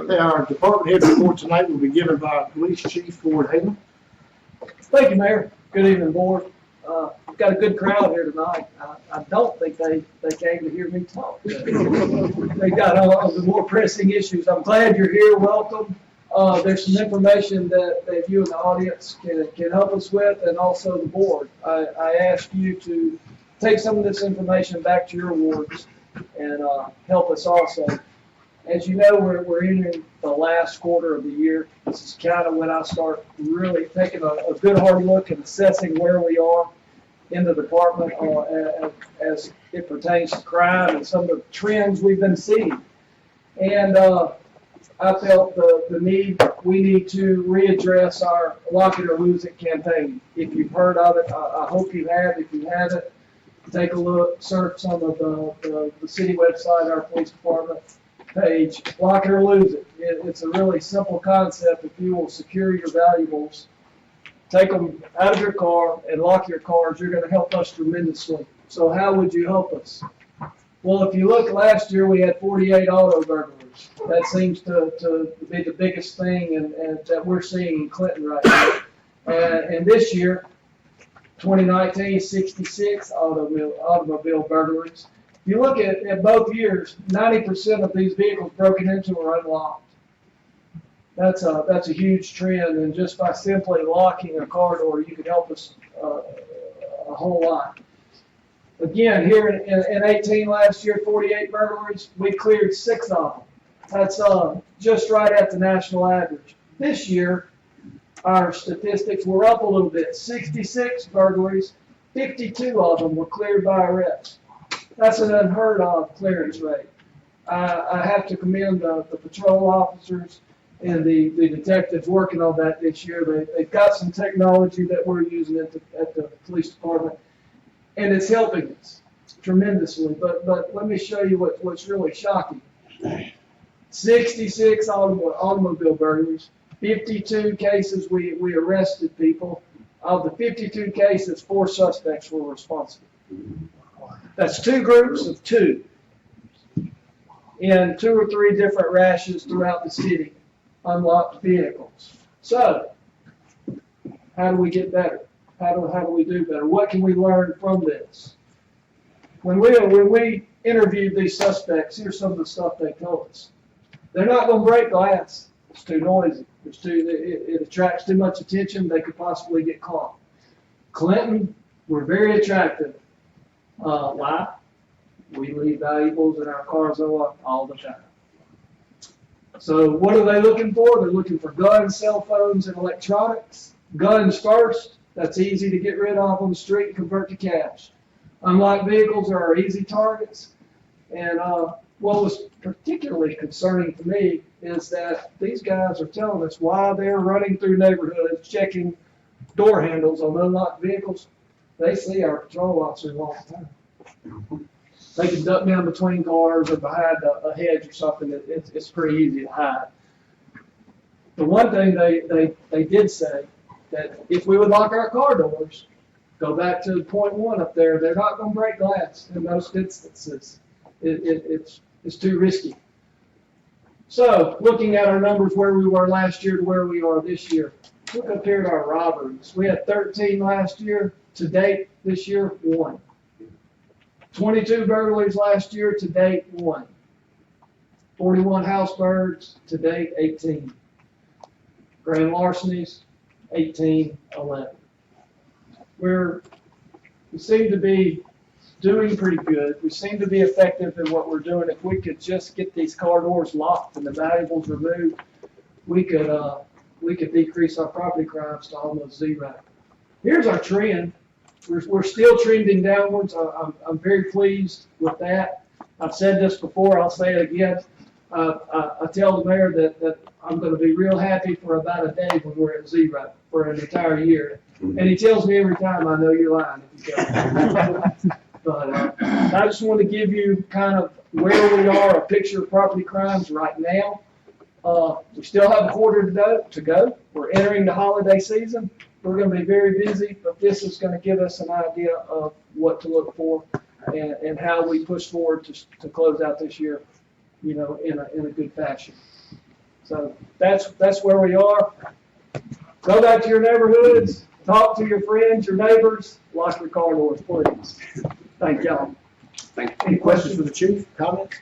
Our department head report tonight will be given by Police Chief Ford Hayman. Thank you, Mayor. Good evening, board. We've got a good crowd here tonight. I don't think they came to hear me talk. They got all the more pressing issues. I'm glad you're here. Welcome. There's some information that you and the audience can help us with, and also the board. I ask you to take some of this information back to your wards and help us also. As you know, we're entering the last quarter of the year. This is kind of when I start really taking a good hard look and assessing where we are in the department as it pertains to crime and some of the trends we've been seeing. And I felt we need to readdress our Lock It or Lose It campaign. If you've heard of it, I hope you have. If you haven't, take a look, search some of the city website, our police department page, Lock It or Lose It. It's a really simple concept. If you will secure your valuables, take them out of your car and lock your cars, you're going to help us tremendously. So how would you help us? Well, if you look last year, we had 48 auto burglaries. That seems to be the biggest thing and that we're seeing in Clinton right now. And this year, 2019, 66 automobile burglaries. If you look at both years, 90% of these vehicles broken into are unlocked. That's a huge trend, and just by simply locking a car door, you could help us a whole lot. Again, here in 18 last year, 48 burglaries, we cleared 6 of them. That's just right at the national average. This year, our statistics were up a little bit. 66 burglaries, 52 of them were cleared by arrest. That's an unheard of clearance rate. I have to commend the patrol officers and the detectives working on that this year. They've got some technology that we're using at the police department, and it's helping us tremendously. But let me show you what's really shocking. 66 automobile burglaries, 52 cases we arrested people. Of the 52 cases, 4 suspects were responsible. That's 2 groups of 2 in 2 or 3 different rashes throughout the city, unlocked vehicles. So, how do we get better? How do we do better? What can we learn from this? When we interviewed these suspects, here's some of the stuff they told us. They're not going to break glass. It's too noisy. It attracts too much attention. They could possibly get caught. Clinton, we're very attractive. Why? We leave valuables in our cars all the time. So what are they looking for? They're looking for guns, cell phones, and electronics. Guns first. That's easy to get rid of on the street and convert to cash. Unlocked vehicles are our easy targets. And what was particularly concerning to me is that these guys are telling us why they're running through neighborhoods, checking door handles on unlocked vehicles. They see our patrol officers all the time. They can duck down between cars or behind a hedge or something. It's pretty easy to hide. The one thing they did say, that if we would lock our car doors, go back to point 1 up there, they're not going to break glass in most instances. It's too risky. So, looking at our numbers where we were last year to where we are this year, look up here at our robberies. We had 13 last year. To date, this year, 1. 22 burglaries last year. To date, 1. 41 house burns. To date, 18. Grand larcenies, 18, 11. We seem to be doing pretty good. We seem to be effective in what we're doing. If we could just get these car doors locked and the valuables removed, we could decrease our property crimes to almost 0. Here's our trend. We're still trending downwards. I'm very pleased with that. I've said this before. I'll say it again. I tell the mayor that I'm going to be real happy for about a day when we're at 0 for an entire year. And he tells me every time, I know you're lying if you tell me. But I just want to give you kind of where we are, a picture of property crimes right now. We still have a quarter to go. We're entering the holiday season. We're going to be very busy, but this is going to give us an idea of what to look for and how we push forward to close out this year, in a good fashion. So that's where we are. Go back to your neighborhoods, talk to your friends, your neighbors, lock your car doors, please. Thank y'all. Any questions for the chief, comments?